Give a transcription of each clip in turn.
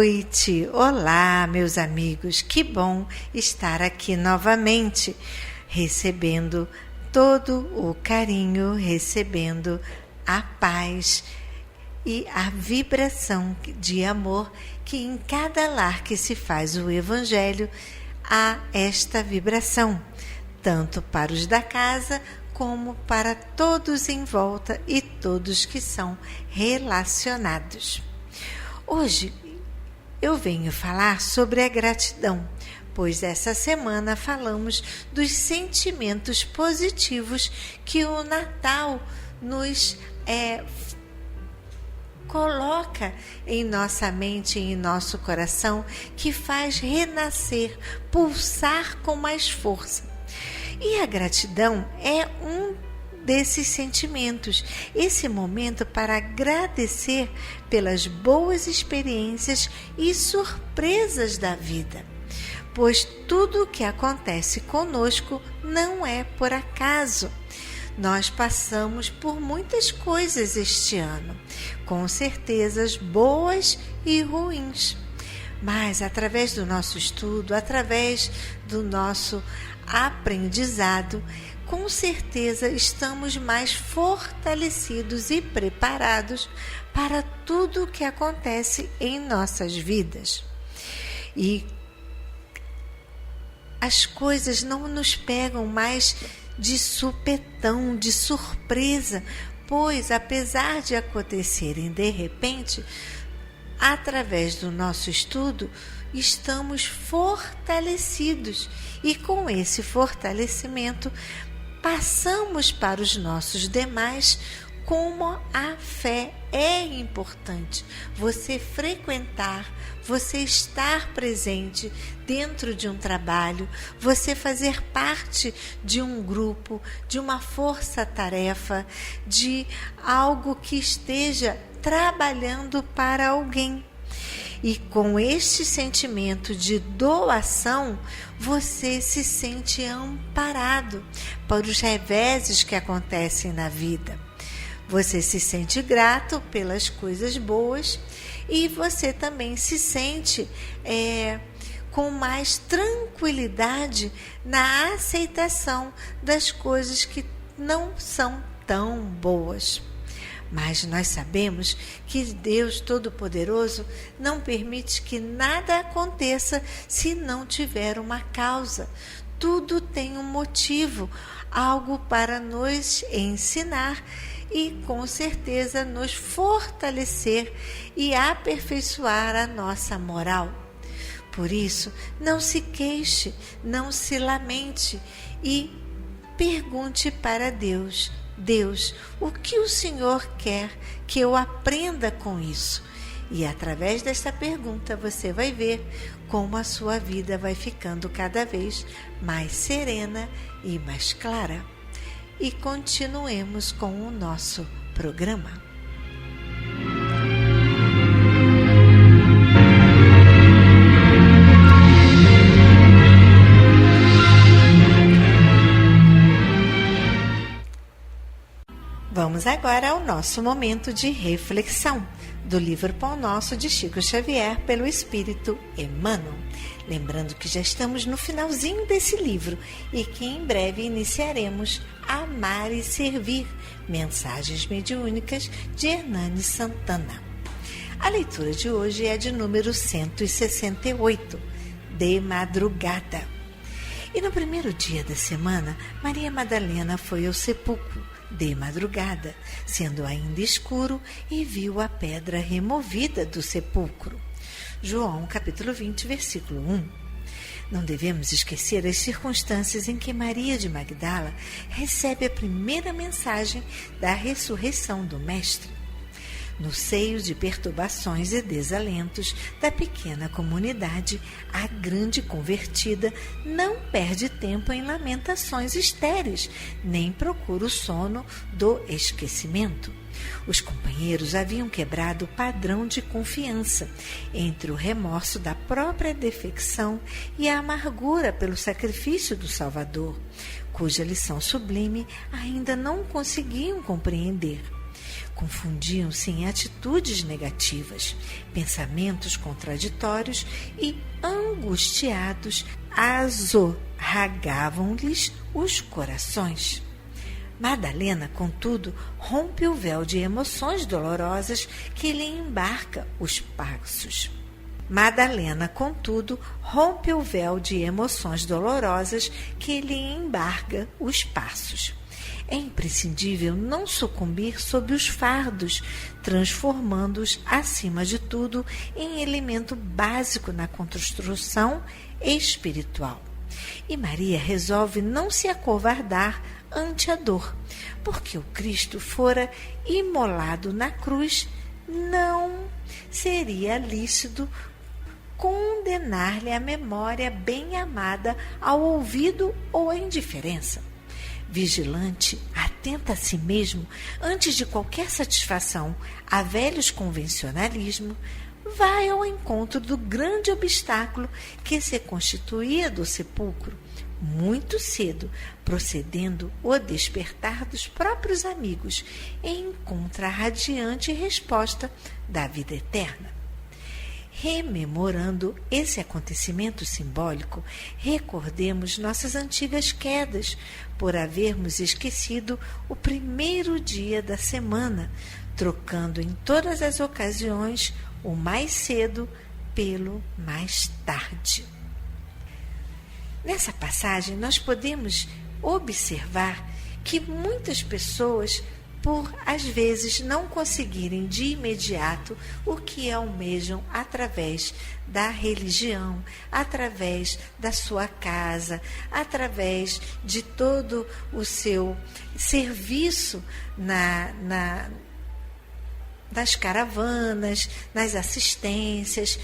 noite! Olá, meus amigos! Que bom estar aqui novamente, recebendo todo o carinho, recebendo a paz e a vibração de amor que em cada lar que se faz o Evangelho há esta vibração, tanto para os da casa como para todos em volta e todos que são relacionados. Hoje eu venho falar sobre a gratidão, pois essa semana falamos dos sentimentos positivos que o Natal nos coloca em nossa mente e em nosso coração, que faz renascer, pulsar com mais força. E a gratidão é um desses sentimentos, esse momento para agradecer pelas boas experiências e surpresas da vida, pois tudo o que acontece conosco não é por acaso. Nós passamos por muitas coisas este ano, com certezas boas e ruins, mas através do nosso estudo, através do nosso aprendizado, com certeza estamos mais fortalecidos e preparados para tudo o que acontece em nossas vidas. E as coisas não nos pegam mais de supetão, de surpresa, pois apesar de acontecerem de repente, através do nosso estudo, estamos fortalecidos e com esse fortalecimento passamos para os nossos demais como a fé é importante. Você frequentar, você estar presente dentro de um trabalho, você fazer parte de um grupo, de uma força-tarefa, de algo que esteja trabalhando para alguém. E com este sentimento de doação, você se sente amparado para os reveses que acontecem na vida. Você se sente grato pelas coisas boas e você também se sente com mais tranquilidade na aceitação das coisas que não são tão boas. Mas nós sabemos que Deus Todo-Poderoso não permite que nada aconteça se não tiver uma causa. Tudo tem um motivo, algo para nos ensinar e, com certeza, nos fortalecer e aperfeiçoar a nossa moral. Por isso, não se queixe, não se lamente e pergunte para Deus: Deus, o que o Senhor quer que eu aprenda com isso? E através desta pergunta você vai ver como a sua vida vai ficando cada vez mais serena e mais clara. E continuemos com o nosso programa. Vamos agora ao nosso momento de reflexão do livro Pão Nosso de Chico Xavier pelo Espírito Emmanuel. Lembrando que já estamos no finalzinho desse livro e que em breve iniciaremos Amar e Servir, Mensagens Mediúnicas de Hernani Santana. A leitura de hoje é de número 168, de madrugada. E no primeiro dia da semana, Maria Madalena foi ao sepulcro de madrugada, sendo ainda escuro, e viu a pedra removida do sepulcro. João, capítulo 20, versículo 1. Não devemos esquecer as circunstâncias em que Maria de Magdala recebe a primeira mensagem da ressurreição do Mestre. No seio de perturbações e desalentos da pequena comunidade, a grande convertida não perde tempo em lamentações estéreis, nem procura o sono do esquecimento. Os companheiros haviam quebrado o padrão de confiança entre o remorso da própria defecção e a amargura pelo sacrifício do Salvador, cuja lição sublime ainda não conseguiam compreender. Confundiam-se em atitudes negativas, pensamentos contraditórios e, angustiados, azorragavam-lhes os corações. Madalena, contudo, rompe o véu de emoções dolorosas que lhe embarca os passos. Madalena, contudo, rompe o véu de emoções dolorosas que lhe embarga os passos. É imprescindível não sucumbir sob os fardos, transformando-os, acima de tudo, em elemento básico na construção espiritual. E Maria resolve não se acovardar ante a dor, porque o Cristo fora imolado na cruz, não seria lícito condenar-lhe a memória bem amada ao ouvido ou à indiferença. Vigilante, atenta a si mesmo, antes de qualquer satisfação a velhos convencionalismos, vai ao encontro do grande obstáculo que se constituía do sepulcro, muito cedo, procedendo o despertar dos próprios amigos, e encontra a radiante resposta da vida eterna. Rememorando esse acontecimento simbólico, recordemos nossas antigas quedas, por havermos esquecido o primeiro dia da semana, trocando em todas as ocasiões o mais cedo pelo mais tarde. Nessa passagem, nós podemos observar que muitas pessoas, por às vezes não conseguirem de imediato o que almejam através da religião, através da sua casa, através de todo o seu serviço nas caravanas, nas assistências,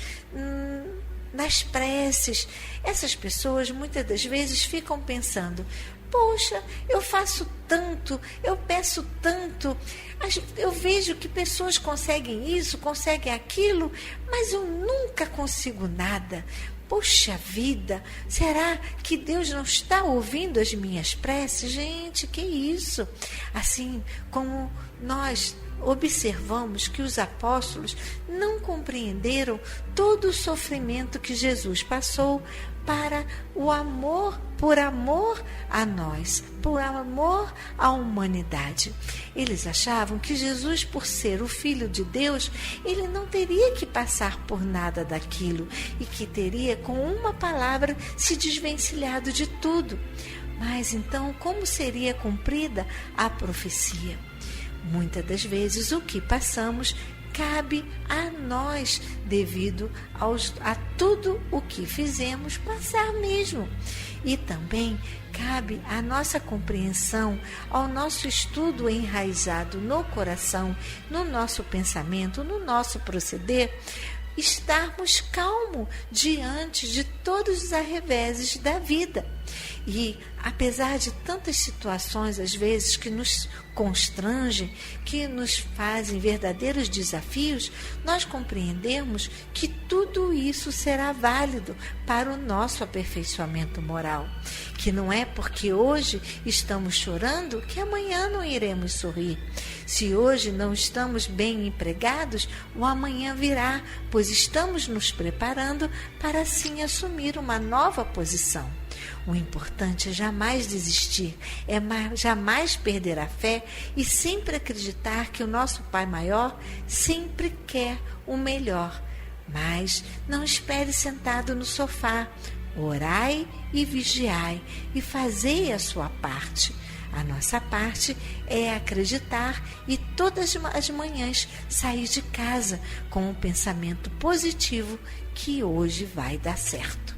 nas preces. Essas pessoas muitas das vezes ficam pensando: poxa, eu faço tanto, eu peço tanto, eu vejo que pessoas conseguem isso, conseguem aquilo, mas eu nunca consigo nada. Poxa vida, será que Deus não está ouvindo as minhas preces? Gente, que isso? Assim como nós observamos que os apóstolos não compreenderam todo o sofrimento que Jesus passou para o amor, por amor a nós, por amor à humanidade. Eles achavam que Jesus, por ser o Filho de Deus, ele não teria que passar por nada daquilo e que teria, com uma palavra, se desvencilhado de tudo. Mas então, como seria cumprida a profecia? Muitas das vezes o que passamos cabe a nós, devido a tudo o que fizemos passar mesmo. E também cabe à nossa compreensão, ao nosso estudo enraizado no coração, no nosso pensamento, no nosso proceder, estarmos calmos diante de todos os arreveses da vida. E, apesar de tantas situações, às vezes, que nos constrangem, que nos fazem verdadeiros desafios, nós compreendemos que tudo isso será válido para o nosso aperfeiçoamento moral. Que não é porque hoje estamos chorando que amanhã não iremos sorrir. Se hoje não estamos bem empregados, o amanhã virá, pois estamos nos preparando para assim assumir uma nova posição. O importante é jamais desistir, é jamais perder a fé e sempre acreditar que o nosso Pai Maior sempre quer o melhor. Mas não espere sentado no sofá. Orai e vigiai e fazei a sua parte. A nossa parte é acreditar e todas as manhãs sair de casa com um pensamento positivo que hoje vai dar certo.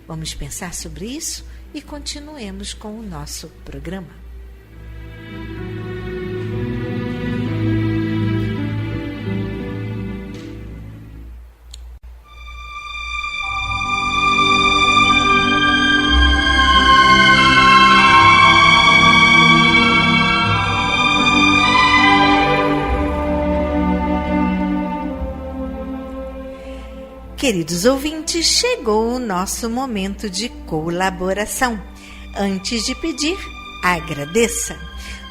Vamos pensar sobre isso e continuemos com o nosso programa. Queridos ouvintes, chegou o nosso momento de colaboração. Antes de pedir, agradeça.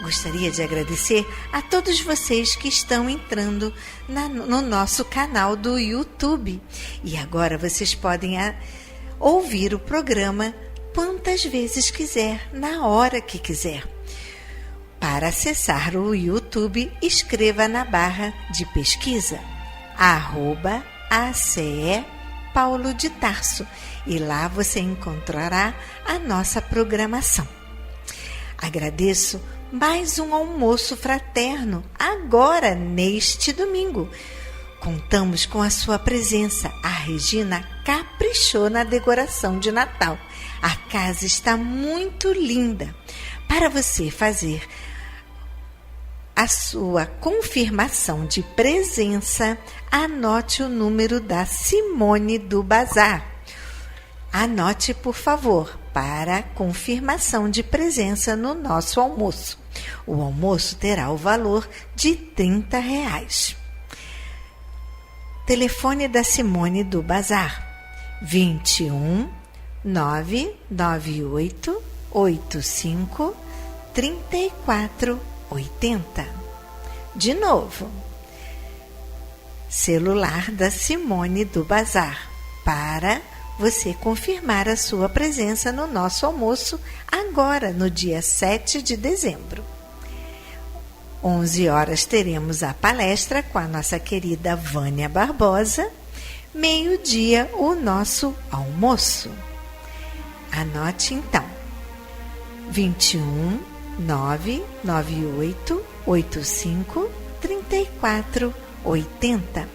Gostaria de agradecer a todos vocês que estão entrando no nosso canal do YouTube. E agora vocês podem ouvir o programa quantas vezes quiser, na hora que quiser. Para acessar o YouTube, escreva na barra de pesquisa @ACE Paulo de Tarso e lá você encontrará a nossa programação. Agradeço mais um almoço fraterno agora neste domingo. Contamos com a sua presença. A Regina caprichou na decoração de Natal. A casa está muito linda. Para você fazer a sua confirmação de presença, anote o número da Simone do Bazar. Anote, por favor, para confirmação de presença no nosso almoço. O almoço terá o valor de R$30. Telefone da Simone do Bazar: 21 998 85 34 80. De novo, celular da Simone do Bazar, para você confirmar a sua presença no nosso almoço agora, no dia 7 de dezembro. 11 horas teremos a palestra com a nossa querida Vânia Barbosa. Meio-dia, o nosso almoço. Anote então: 21 998 85 34 80.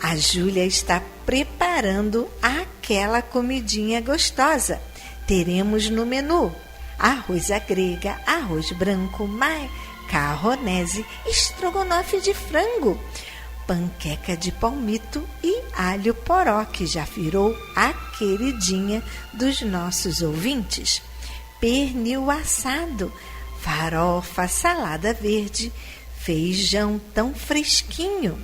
A Júlia está preparando aquela comidinha gostosa. Teremos no menu arroz à grega, arroz branco, macarronese, estrogonofe de frango, panqueca de palmito e alho poró, que já virou a queridinha dos nossos ouvintes. Pernil assado, farofa, salada verde, feijão tão fresquinho.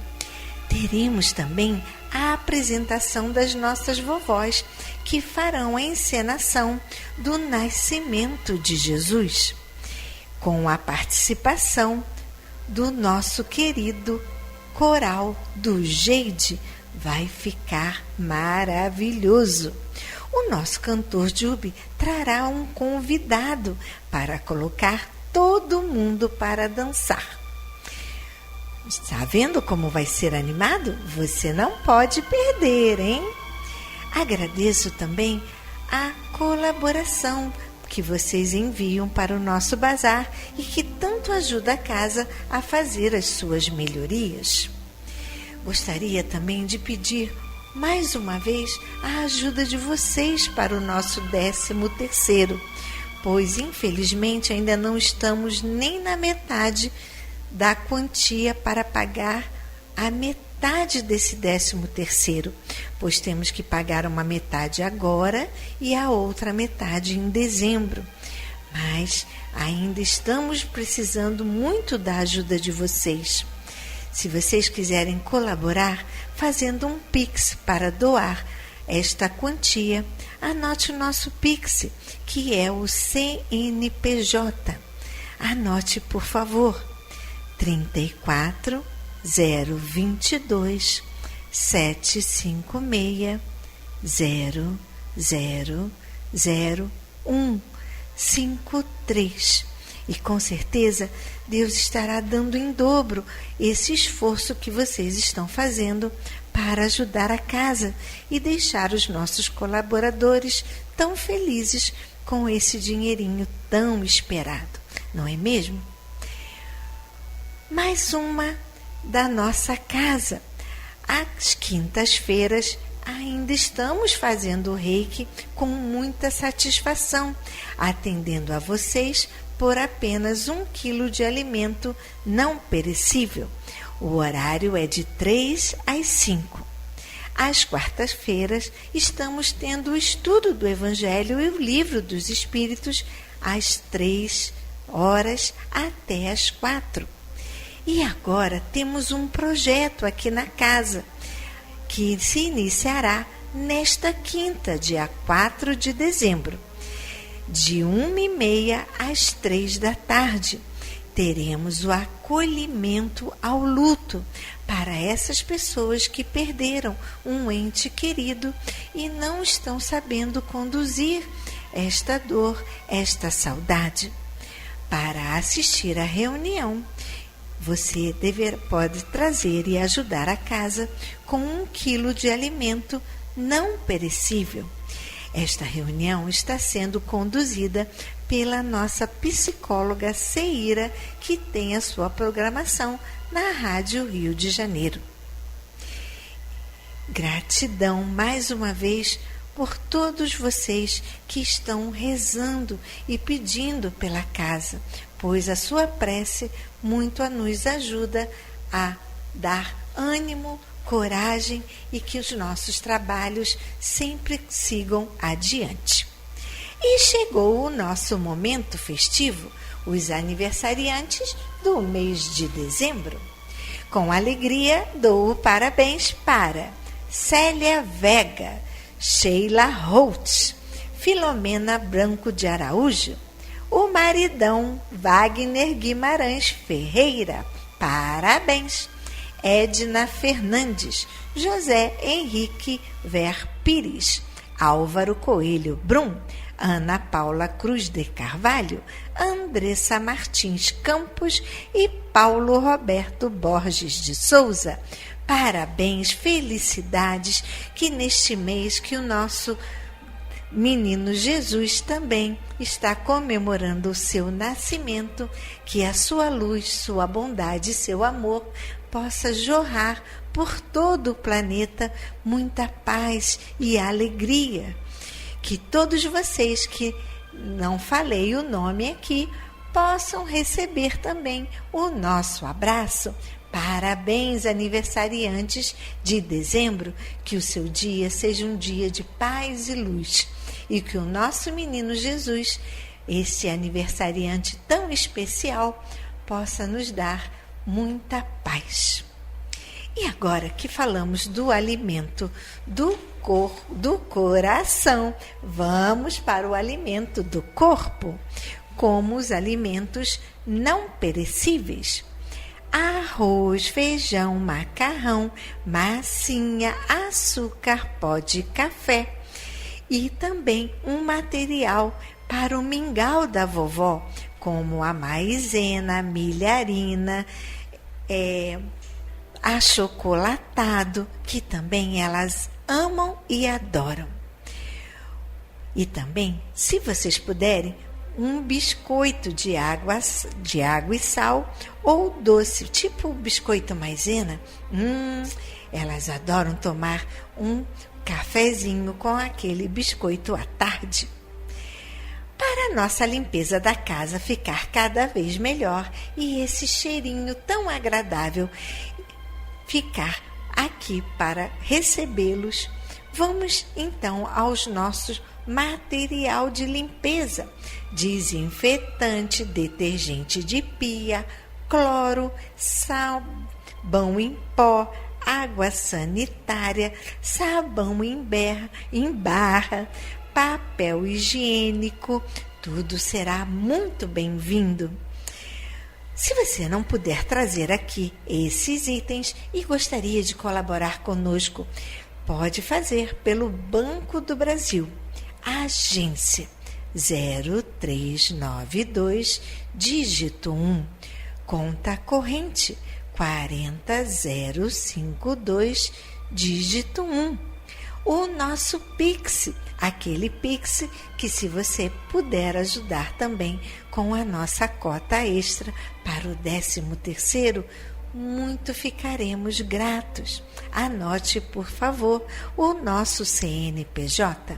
Teremos também a apresentação das nossas vovós, que farão a encenação do nascimento de Jesus, com a participação do nosso querido coral do Geide. Vai ficar maravilhoso. O nosso cantor Jubi trará um convidado para colocar todo mundo para dançar. Está vendo como vai ser animado? Você não pode perder, hein? Agradeço também a colaboração que vocês enviam para o nosso bazar e que tanto ajuda a casa a fazer as suas melhorias. Gostaria também de pedir mais uma vez a ajuda de vocês para o nosso 13º, pois infelizmente ainda não estamos nem na metade da quantia para pagar a metade desse 13º, pois temos que pagar uma metade agora e a outra metade em dezembro. Mas ainda estamos precisando muito da ajuda de vocês. Se vocês quiserem colaborar fazendo um Pix para doar esta quantia, anote o nosso Pix, que é o CNPJ. Anote, por favor: 34 022 756 000153. E com certeza Deus estará dando em dobro esse esforço que vocês estão fazendo para ajudar a casa e deixar os nossos colaboradores tão felizes com esse dinheirinho tão esperado, não é mesmo? Mais uma da nossa casa. Às quintas-feiras ainda estamos fazendo o reiki com muita satisfação, atendendo a vocês por apenas 1 quilo de alimento não perecível. O horário é de 3 às 5. Às quartas-feiras estamos tendo o estudo do Evangelho e o Livro dos Espíritos às 3 horas até às 4. E agora temos um projeto aqui na casa que se iniciará nesta quinta, dia 4 de dezembro. de 1h30 às 3 da tarde. Teremos o acolhimento ao luto para essas pessoas que perderam um ente querido e não estão sabendo conduzir esta dor, esta saudade. Para assistir à reunião, você pode trazer e ajudar a casa com 1 quilo de alimento não perecível. Esta reunião está sendo conduzida pela nossa psicóloga Ceira, que tem a sua programação na Rádio Rio de Janeiro. Gratidão mais uma vez por todos vocês que estão rezando e pedindo pela casa, pois a sua prece muito nos ajuda a dar ânimo, coragem e que os nossos trabalhos sempre sigam adiante. E chegou o nosso momento festivo, os aniversariantes do mês de dezembro. Com alegria, dou parabéns para Célia Vega, Sheila Holtz, Filomena Branco de Araújo, o maridão Wagner Guimarães Ferreira, parabéns. Edna Fernandes, José Henrique Ver Pires, Álvaro Coelho Brum, Ana Paula Cruz de Carvalho, Andressa Martins Campos e Paulo Roberto Borges de Souza. Parabéns, felicidades, que neste mês que o nosso menino Jesus também está comemorando o seu nascimento, que a sua luz, sua bondade e seu amor possa jorrar por todo o planeta muita paz e alegria. Que todos vocês que não falei o nome aqui possam receber também o nosso abraço. Parabéns, aniversariantes de dezembro, que o seu dia seja um dia de paz e luz e que o nosso menino Jesus, esse aniversariante tão especial, possa nos dar muita paz. E agora que falamos do alimento do coração, vamos para o alimento do corpo, como os alimentos não perecíveis. Arroz, feijão, macarrão, massinha, açúcar, pó de café e também um material para o mingau da vovó, como a maizena, milharina, achocolatado, que também elas amam e adoram. E também, se vocês puderem, um biscoito de água e sal ou doce, tipo biscoito maizena. Elas adoram tomar um cafezinho com aquele biscoito à tarde. Para a nossa limpeza da casa ficar cada vez melhor e esse cheirinho tão agradável ficar aqui para recebê-los, vamos então aos nossos material de limpeza: desinfetante, detergente de pia, cloro, sabão em pó, água sanitária, sabão em barra, papel higiênico, tudo será muito bem-vindo. Se você não puder trazer aqui esses itens e gostaria de colaborar conosco, pode fazer pelo Banco do Brasil, agência 0392, dígito 1, conta corrente 40052, dígito 1. O nosso Pix, aquele Pix que, se você puder ajudar também com a nossa cota extra para o 13º, muito ficaremos gratos. Anote, por favor, o nosso CNPJ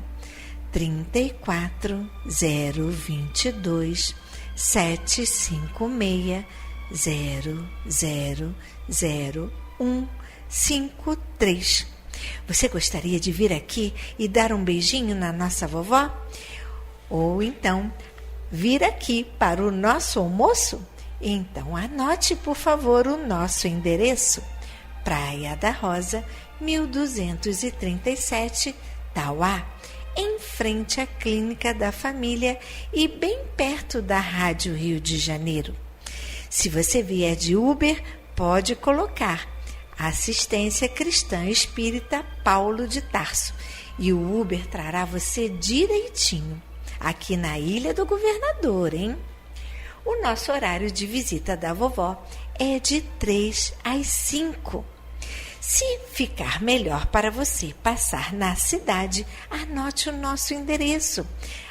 34022 756 000153. Você gostaria de vir aqui e dar um beijinho na nossa vovó? Ou então vir aqui para o nosso almoço? Então anote, por favor, o nosso endereço: Praia da Rosa, 1237, Tauá. em frente à Clínica da Família e bem perto da Rádio Rio de Janeiro. Se você vier de Uber, pode colocar Assistência Cristã Espírita Paulo de Tarso e o Uber trará você direitinho, aqui na Ilha do Governador, hein? O nosso horário de visita da vovó é de 3 às 5. Se ficar melhor para você passar na cidade, anote o nosso endereço.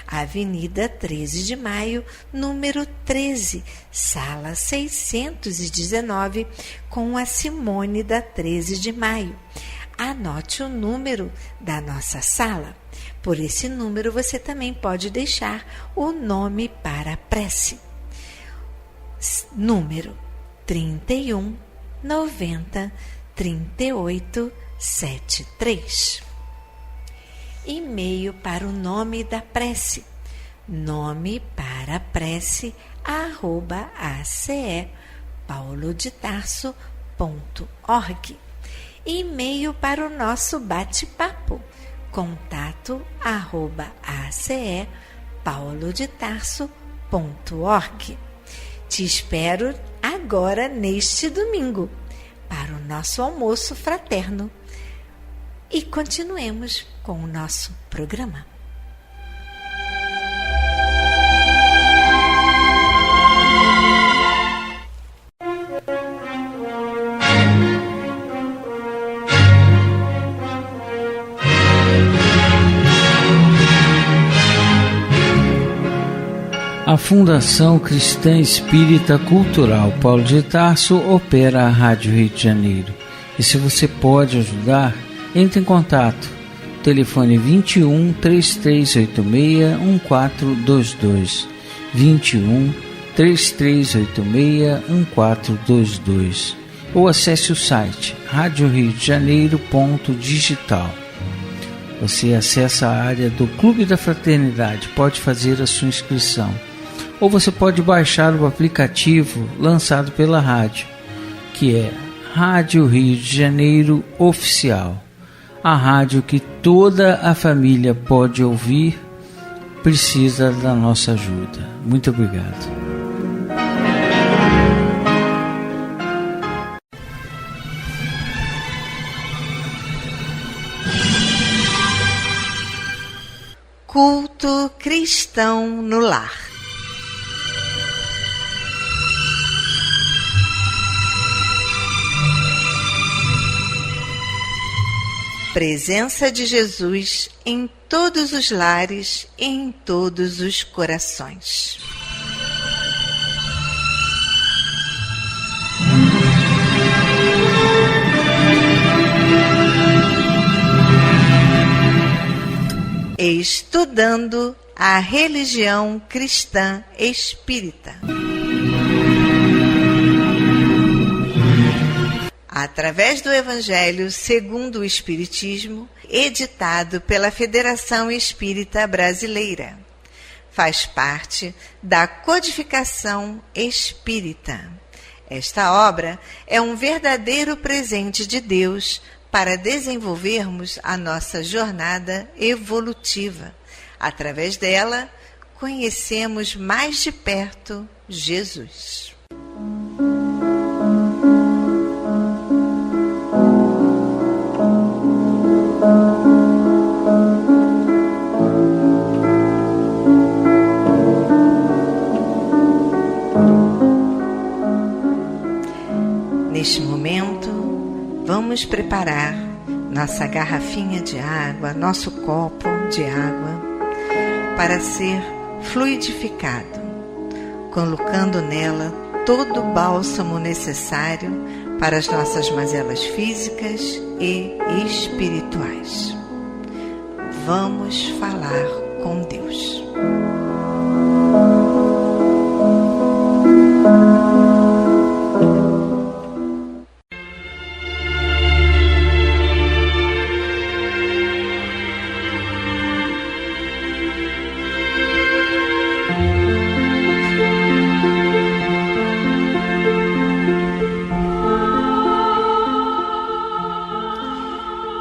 Avenida 13 de Maio, número 13, sala 619, com a Simone da 13 de Maio. Anote o número da nossa sala. Por esse número você também pode deixar o nome para a prece. Número 31 90 38 73. E-mail para o nome da prece. Nome para a prece @acepaulodetarso.org. E-mail para o nosso bate-papo. Contato @acepaulodetarso.org. Te espero agora neste domingo para o nosso almoço fraterno. E continuemos com o nosso programa. A Fundação Cristã Espírita Cultural Paulo de Tarso opera a Rádio Rio de Janeiro. E se você pode ajudar, entre em contato. Telefone 21 3386 1422. 21 3386 1422. Ou acesse o site radioriodejaneiro.digital. Você acessa a área do Clube da Fraternidade, pode fazer a sua inscrição. Ou você pode baixar o aplicativo lançado pela rádio, que é Rádio Rio de Janeiro Oficial. A rádio que toda a família pode ouvir, precisa da nossa ajuda. Muito obrigado. Culto cristão no lar. Presença de Jesus em todos os lares e em todos os corações. Estudando a religião cristã espírita. Através do Evangelho segundo o Espiritismo, editado pela Federação Espírita Brasileira. Faz parte da Codificação Espírita. Esta obra é um verdadeiro presente de Deus para desenvolvermos a nossa jornada evolutiva. Através dela, conhecemos mais de perto Jesus. Neste momento, vamos preparar nossa garrafinha de água, nosso copo de água, para ser fluidificado, colocando nela todo o bálsamo necessário para as nossas mazelas físicas e espirituais. Vamos falar com Deus.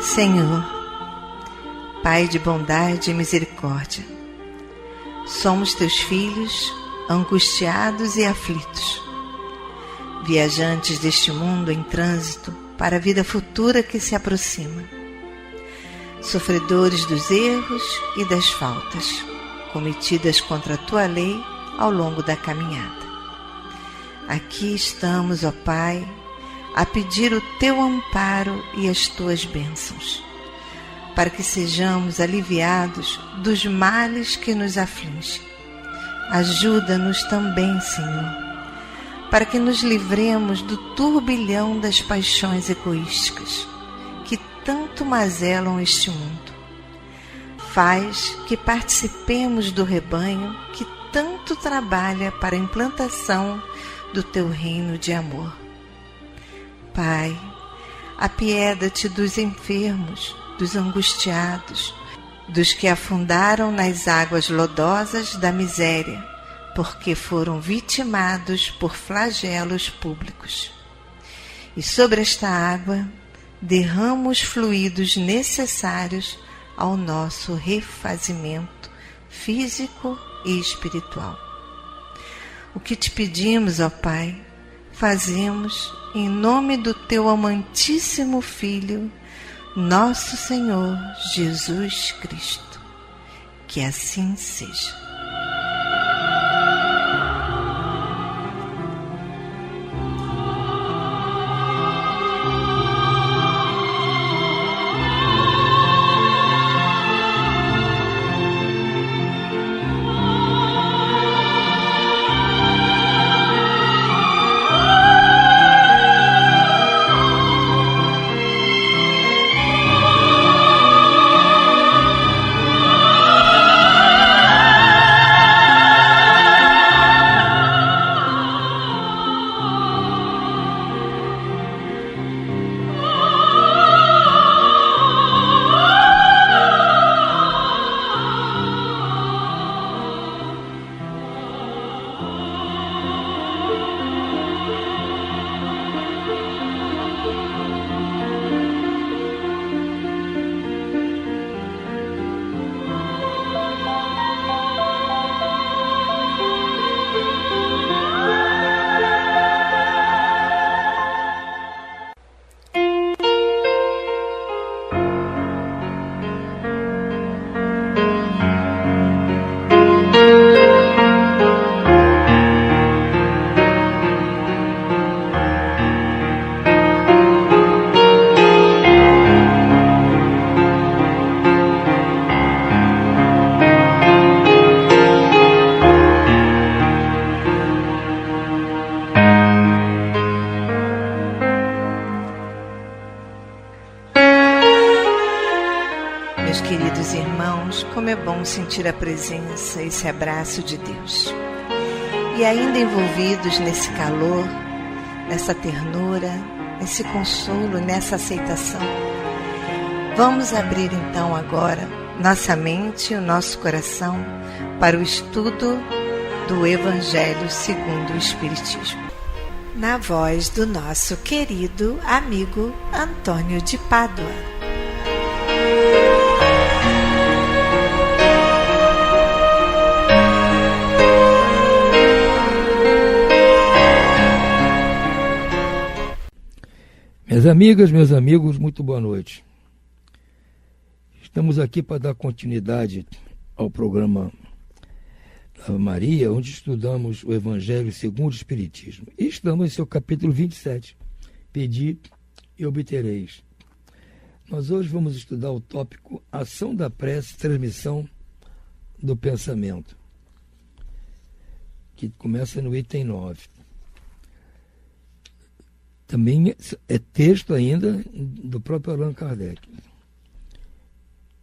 Senhor, Pai de bondade e misericórdia, somos teus filhos, angustiados e aflitos, viajantes deste mundo em trânsito para a vida futura que se aproxima, sofredores dos erros e das faltas cometidas contra a tua lei ao longo da caminhada. Aqui estamos, ó Pai, a pedir o teu amparo e as tuas bênçãos, para que sejamos aliviados dos males que nos afligem. Ajuda-nos também, Senhor, para que nos livremos do turbilhão das paixões egoísticas que tanto mazelam este mundo. Faz que participemos do rebanho que tanto trabalha para a implantação do teu reino de amor. Pai, apieda-te dos enfermos, dos angustiados, dos que afundaram nas águas lodosas da miséria, porque foram vitimados por flagelos públicos. E sobre esta água derrama os fluidos necessários ao nosso refazimento físico e espiritual. O que te pedimos, ó Pai, fazemos em nome do teu amantíssimo Filho, nosso Senhor Jesus Cristo. Que assim seja. Queridos irmãos, como é bom sentir a presença, esse abraço de Deus. E ainda envolvidos nesse calor, nessa ternura, nesse consolo, nessa aceitação, vamos abrir então agora nossa mente e o nosso coração para o estudo do Evangelho segundo o Espiritismo, na voz do nosso querido amigo Antônio de Pádua. Minhas amigas, meus amigos, muito boa noite. Estamos aqui para dar continuidade ao programa Ave Maria, onde estudamos o Evangelho segundo o Espiritismo. E estamos em seu capítulo 27, Pedi e obtereis. Nós hoje vamos estudar o tópico Ação da Prece, Transmissão do Pensamento, que começa no item 9. Também é texto ainda do próprio Allan Kardec.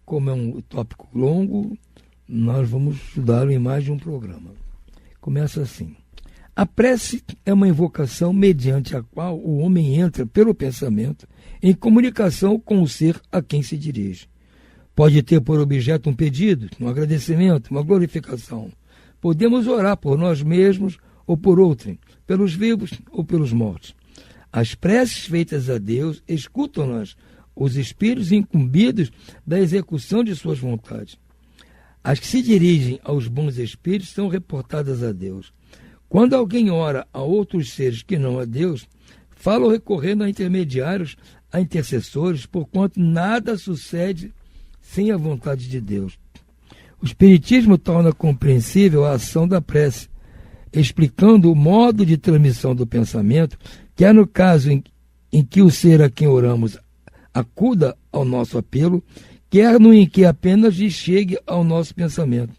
Como é um tópico longo, nós vamos estudá-lo em mais de um programa. Começa assim. A prece é uma invocação mediante a qual o homem entra pelo pensamento em comunicação com o ser a quem se dirige. Pode ter por objeto um pedido, um agradecimento, uma glorificação. Podemos orar por nós mesmos ou por outrem, pelos vivos ou pelos mortos. As preces feitas a Deus escutam-nas os espíritos incumbidos da execução de suas vontades. As que se dirigem aos bons espíritos são reportadas a Deus. Quando alguém ora a outros seres que não a Deus, falam recorrendo a intermediários, a intercessores, porquanto nada sucede sem a vontade de Deus. O Espiritismo torna compreensível a ação da prece, explicando o modo de transmissão do pensamento, que é no caso em que o ser a quem oramos acuda ao nosso apelo, quer no em que apenas lhe chegue ao nosso pensamento.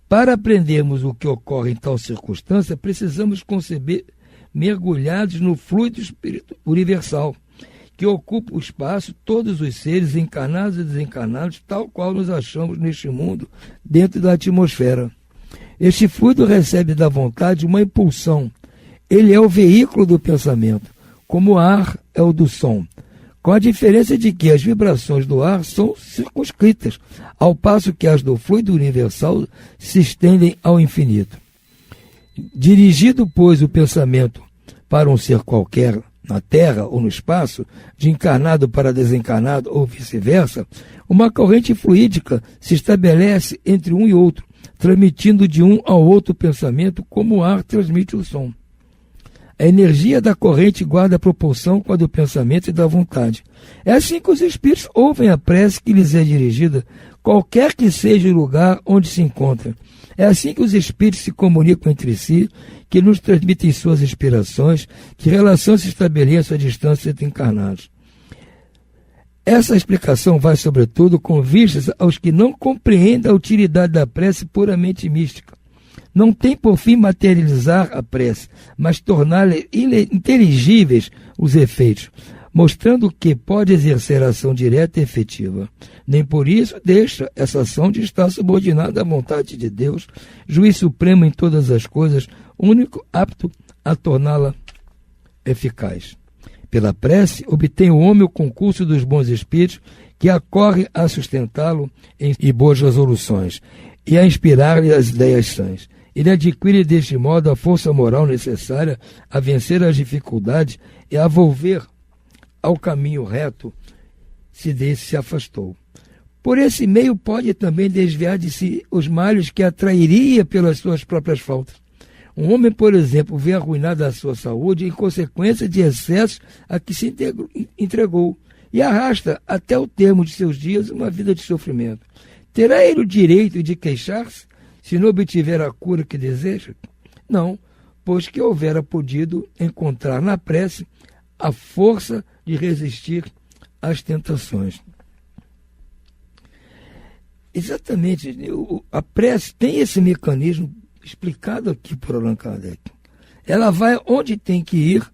Para aprendermos o que ocorre em tal circunstância, precisamos conceber mergulhados no fluido espírito universal, que ocupa o espaço, todos os seres encarnados e desencarnados, tal qual nos achamos neste mundo, dentro da atmosfera. Este fluido recebe da vontade uma impulsão. Ele é o veículo do pensamento, como o ar é o do som, com a diferença de que as vibrações do ar são circunscritas, ao passo que as do fluido universal se estendem ao infinito. Dirigido, pois, o pensamento para um ser qualquer, na Terra ou no espaço, de encarnado para desencarnado ou vice-versa, uma corrente fluídica se estabelece entre um e outro, transmitindo de um ao outro pensamento como o ar transmite o som. A energia da corrente guarda a proporção com a do pensamento e da vontade. É assim que os espíritos ouvem a prece que lhes é dirigida, qualquer que seja o lugar onde se encontram. É assim que os espíritos se comunicam entre si, que nos transmitem suas inspirações, que relação se estabelece à distância entre encarnados. Essa explicação vai, sobretudo, com vistas aos que não compreendem a utilidade da prece puramente mística. Não tem por fim materializar a prece, mas tornar-lhe inteligíveis os efeitos, mostrando que pode exercer ação direta e efetiva. Nem por isso deixa essa ação de estar subordinada à vontade de Deus, juiz supremo em todas as coisas, único apto a torná-la eficaz. Pela prece, obtém o homem o concurso dos bons espíritos, que acorre a sustentá-lo em boas resoluções e a inspirar-lhe as ideias sãs. Ele adquire deste modo a força moral necessária a vencer as dificuldades e a volver ao caminho reto, se desse se afastou. Por esse meio pode também desviar de si os males que atrairia pelas suas próprias faltas. Um homem, por exemplo, vê arruinada a sua saúde em consequência de excessos a que se entregou e arrasta até o termo de seus dias uma vida de sofrimento. Terá ele o direito de queixar-se se não obtiver a cura que deseja? Não, pois que houvera podido encontrar na prece a força de resistir às tentações. Exatamente, a prece tem esse mecanismo explicado aqui por Allan Kardec. Ela vai onde tem que ir,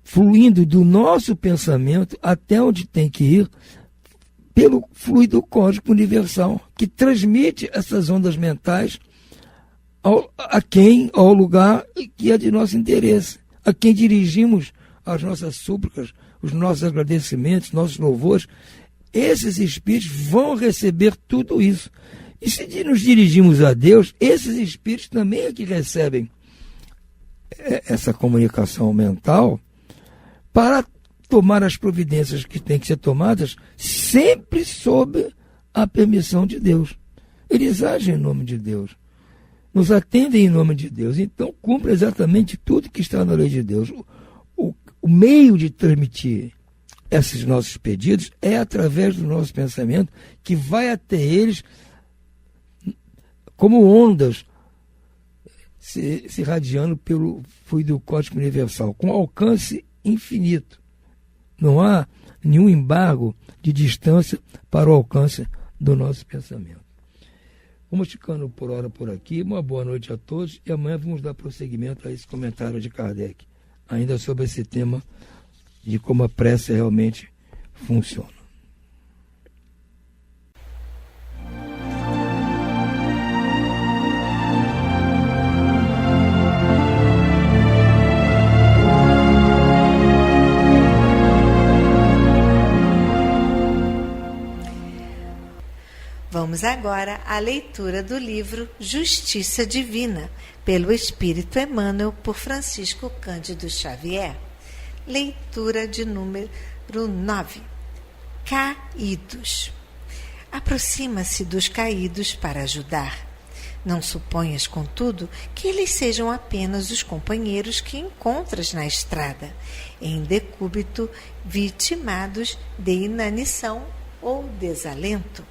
fluindo do nosso pensamento até onde tem que ir, pelo fluido cósmico universal, que transmite essas ondas mentais ao lugar que é de nosso interesse, a quem dirigimos as nossas súplicas, os nossos agradecimentos, nossos louvores. Esses espíritos vão receber tudo isso. E se nos dirigimos a Deus, esses espíritos também é que recebem essa comunicação mental para tomar as providências que têm que ser tomadas, sempre sob a permissão de Deus. Eles agem em nome de Deus, nos atendem em nome de Deus, então cumpre exatamente tudo que está na lei de Deus. O meio de transmitir esses nossos pedidos é através do nosso pensamento, que vai até eles como ondas se irradiando pelo fluido cósmico universal, com alcance infinito. Não há nenhum embargo de distância para o alcance do nosso pensamento. Vamos ficando por hora por aqui. Uma boa noite a todos e amanhã vamos dar prosseguimento a esse comentário de Kardec, ainda sobre esse tema de como a prece realmente funciona. Vamos agora à leitura do livro Justiça Divina, pelo Espírito Emmanuel, por Francisco Cândido Xavier. Leitura de número 9. caídos. Aproxima-se dos caídos para ajudar. Não suponhas, contudo, que eles sejam apenas os companheiros que encontras na estrada, em decúbito, vitimados de inanição ou desalento.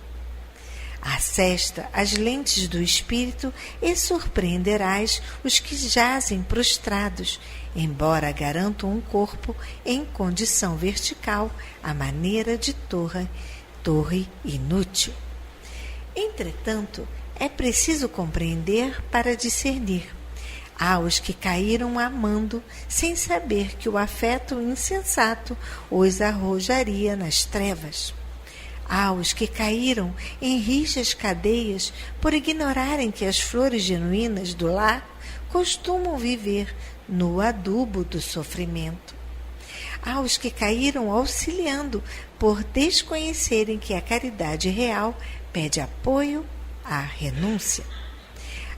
Acesta as lentes do espírito e surpreenderás os que jazem prostrados, embora garantam um corpo em condição vertical, à maneira de torre inútil. Entretanto, é preciso compreender para discernir. Há os que caíram amando, sem saber que o afeto insensato os arrojaria nas trevas. Há os que caíram em rijas cadeias por ignorarem que as flores genuínas do lar costumam viver no adubo do sofrimento. Há os que caíram auxiliando por desconhecerem que a caridade real pede apoio à renúncia.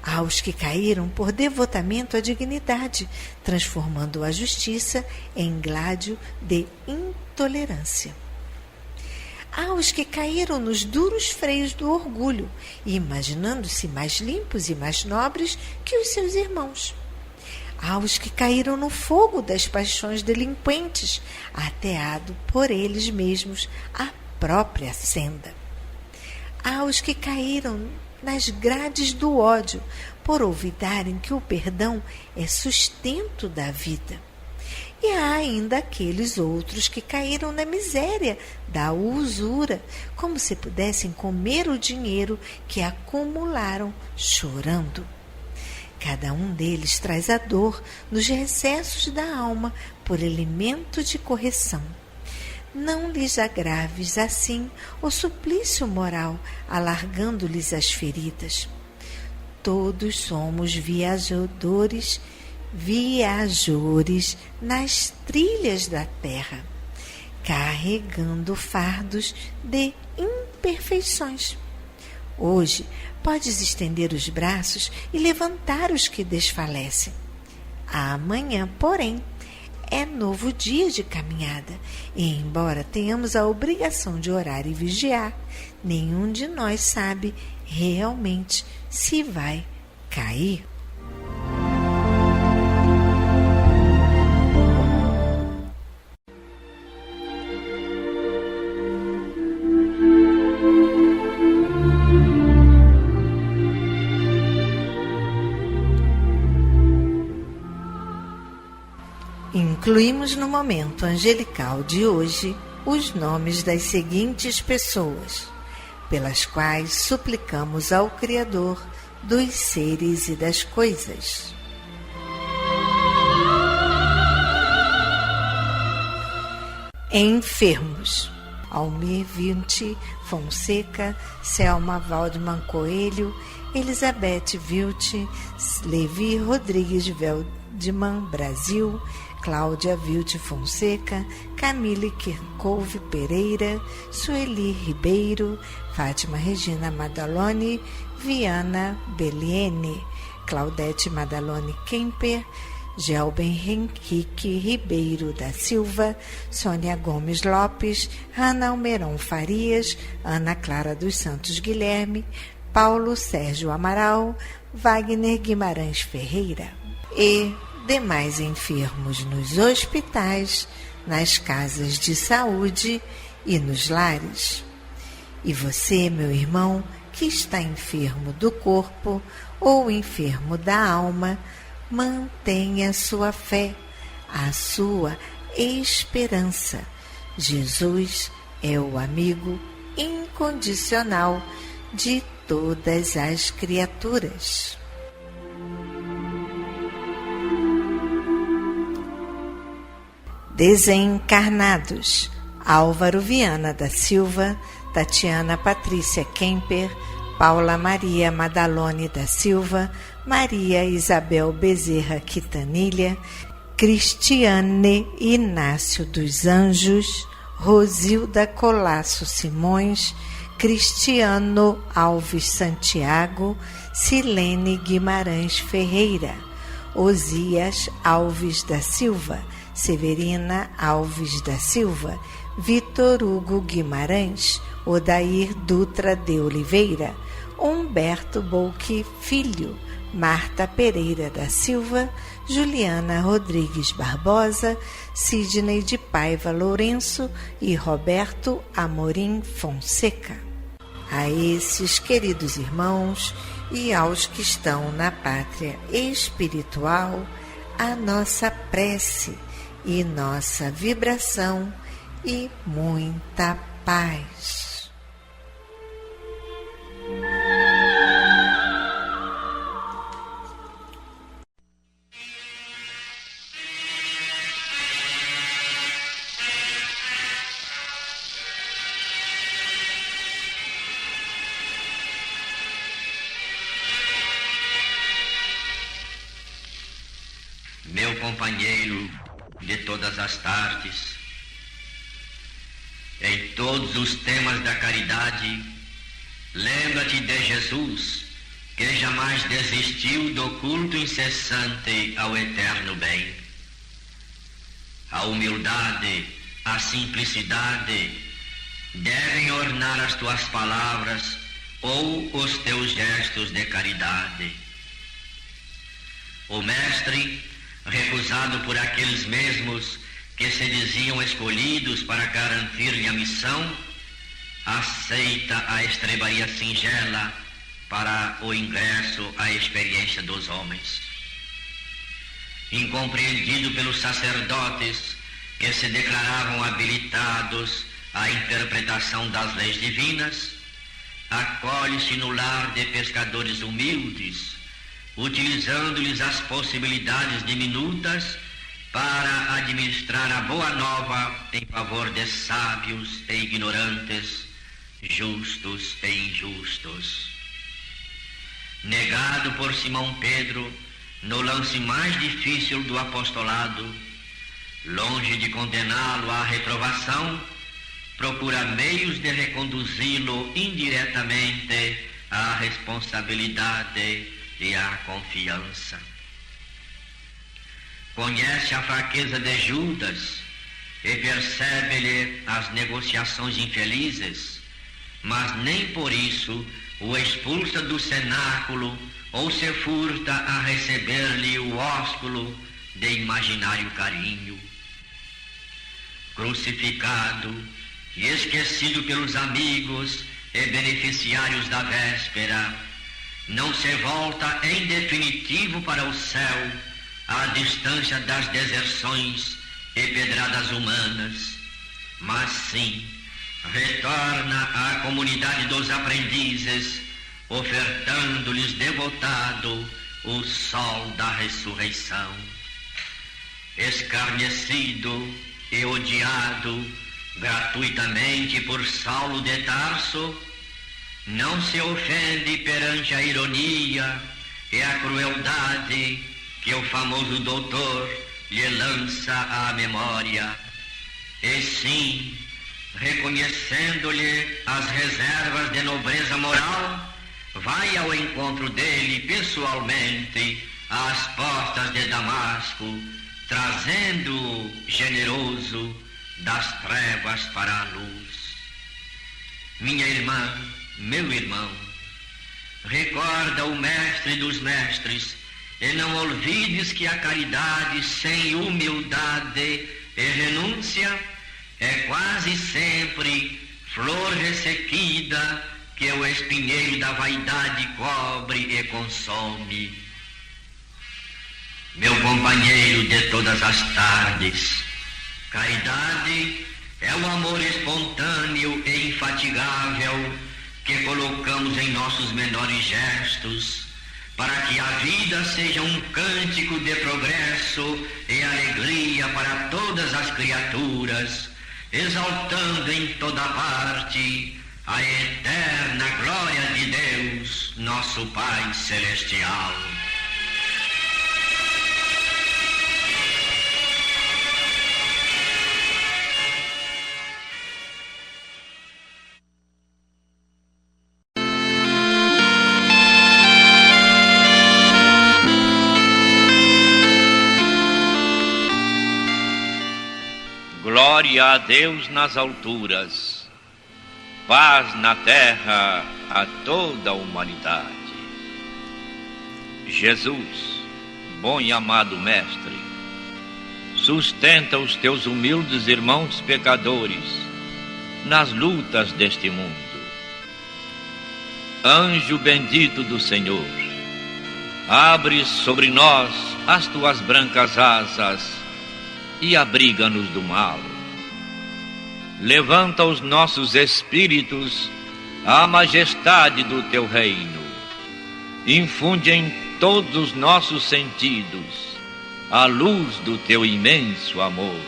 Há os que caíram por devotamento à dignidade, transformando a justiça em gládio de intolerância. Há os que caíram nos duros freios do orgulho, imaginando-se mais limpos e mais nobres que os seus irmãos. Há os que caíram no fogo das paixões delinquentes, ateado por eles mesmos à própria senda. Há os que caíram nas grades do ódio, por olvidarem que o perdão é sustento da vida. E há ainda aqueles outros que caíram na miséria da usura, como se pudessem comer o dinheiro que acumularam chorando. Cada um deles traz a dor nos recessos da alma por elemento de correção. Não lhes agraves assim o suplício moral, alargando-lhes as feridas. Todos somos viajores nas trilhas da terra, carregando fardos de imperfeições. Hoje podes estender os braços e levantar os que desfalecem. Amanhã, porém, é novo dia de caminhada, e embora tenhamos a obrigação de orar e vigiar, nenhum de nós sabe realmente se vai cair. Incluímos no momento angelical de hoje os nomes das seguintes pessoas, pelas quais suplicamos ao Criador dos seres e das coisas. Enfermos: Almir Vilti Fonseca, Selma Waldman Coelho, Elizabeth Vilti, Levi Rodrigues Waldman Brasil, Cláudia Vilti Fonseca, Camille Kirkove Pereira, Sueli Ribeiro, Fátima Regina Madalone, Viana Beliene, Claudete Madalone Kemper, Gelben Henrique Ribeiro da Silva, Sônia Gomes Lopes, Ana Almeirão Farias, Ana Clara dos Santos Guilherme, Paulo Sérgio Amaral, Wagner Guimarães Ferreira e demais enfermos nos hospitais, nas casas de saúde e nos lares. E você, meu irmão, que está enfermo do corpo ou enfermo da alma, mantenha a sua fé, a sua esperança. Jesus é o amigo incondicional de todas as criaturas. Desencarnados: Álvaro Viana da Silva, Tatiana Patrícia Kemper, Paula Maria Madalone da Silva, Maria Isabel Bezerra Quintanilha, Cristiane Inácio dos Anjos, Rosilda Colasso Simões, Cristiano Alves Santiago, Silene Guimarães Ferreira, Osias Alves da Silva, Severina Alves da Silva, Vitor Hugo Guimarães, Odair Dutra de Oliveira, Humberto Bouque Filho, Marta Pereira da Silva, Juliana Rodrigues Barbosa, Sidney de Paiva Lourenço e Roberto Amorim Fonseca. A esses queridos irmãos e aos que estão na pátria espiritual, a nossa prece e nossa vibração e muita paz. Meu companheiro de todas as tardes, em todos os temas da caridade, lembra-te de Jesus, que jamais desistiu do culto incessante ao eterno bem. A humildade, a simplicidade devem ornar as tuas palavras ou os teus gestos de caridade. O Mestre, recusado por aqueles mesmos que se diziam escolhidos para garantir-lhe a missão, aceita a estrebaria singela para o ingresso à experiência dos homens. Incompreendido pelos sacerdotes que se declaravam habilitados à interpretação das leis divinas, acolhe-se no lar de pescadores humildes, utilizando-lhes as possibilidades diminutas para administrar a boa nova em favor de sábios e ignorantes, justos e injustos. Negado por Simão Pedro no lance mais difícil do apostolado, longe de condená-lo à reprovação, procura meios de reconduzi-lo indiretamente à responsabilidade e à confiança. Conhece a fraqueza de Judas e percebe-lhe as negociações infelizes, mas nem por isso o expulsa do cenáculo ou se furta a receber-lhe o ósculo de imaginário carinho. Crucificado e esquecido pelos amigos e beneficiários da véspera, não se volta em definitivo para o céu à distância das deserções e pedradas humanas, mas sim retorna à comunidade dos aprendizes, ofertando-lhes devotado o sol da ressurreição. Escarnecido e odiado gratuitamente por Saulo de Tarso, não se ofende perante a ironia e a crueldade que o famoso doutor lhe lança à memória, e sim, reconhecendo-lhe as reservas de nobreza moral, vai ao encontro dele pessoalmente às portas de Damasco, trazendo-o generoso das trevas para a luz. Minha irmã, meu irmão, recorda o mestre dos mestres e não olvides que a caridade sem humildade e renúncia é quase sempre flor ressequida que o espinheiro da vaidade cobre e consome. Meu companheiro de todas as tardes, caridade é o amor espontâneo e infatigável que colocamos em nossos menores gestos, para que a vida seja um cântico de progresso e alegria para todas as criaturas, exaltando em toda parte a eterna glória de Deus, nosso Pai Celestial. Glória a Deus nas alturas, paz na terra a toda a humanidade. Jesus, bom e amado Mestre, sustenta os teus humildes irmãos pecadores nas lutas deste mundo. Anjo bendito do Senhor, abre sobre nós as tuas brancas asas e abriga-nos do mal. Levanta os nossos espíritos à majestade do teu reino. Infunde em todos os nossos sentidos a luz do teu imenso amor.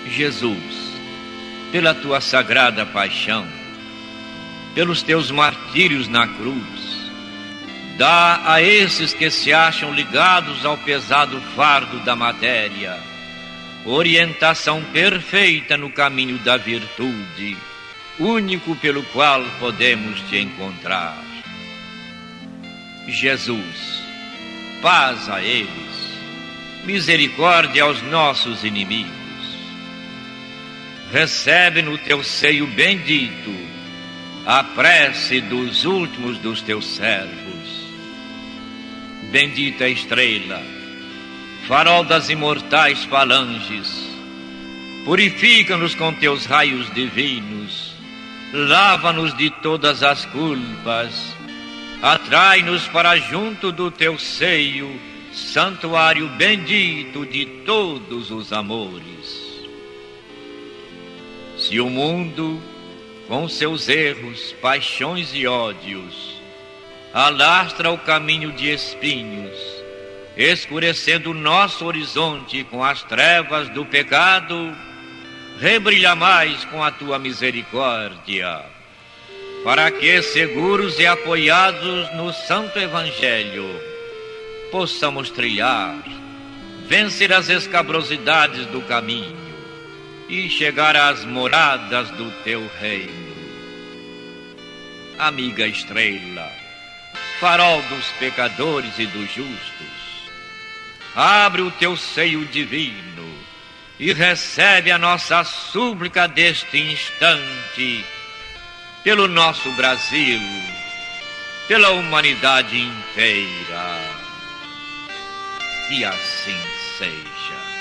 Jesus, pela tua sagrada paixão, pelos teus martírios na cruz, dá a esses que se acham ligados ao pesado fardo da matéria orientação perfeita no caminho da virtude, único pelo qual podemos te encontrar. Jesus, paz a eles, misericórdia aos nossos inimigos. Recebe no teu seio bendito a prece dos últimos dos teus servos. Bendita estrela, farol das imortais falanges, purifica-nos com teus raios divinos, lava-nos de todas as culpas, atrai-nos para junto do teu seio, santuário bendito de todos os amores. Se o mundo, com seus erros, paixões e ódios, alastra o caminho de espinhos, escurecendo o nosso horizonte com as trevas do pecado, rebrilha mais com a tua misericórdia, para que, seguros e apoiados no Santo Evangelho, possamos trilhar, vencer as escabrosidades do caminho e chegar às moradas do teu reino. Amiga estrela, farol dos pecadores e dos justos, abre o teu seio divino e recebe a nossa súplica deste instante pelo nosso Brasil, pela humanidade inteira. Que assim seja.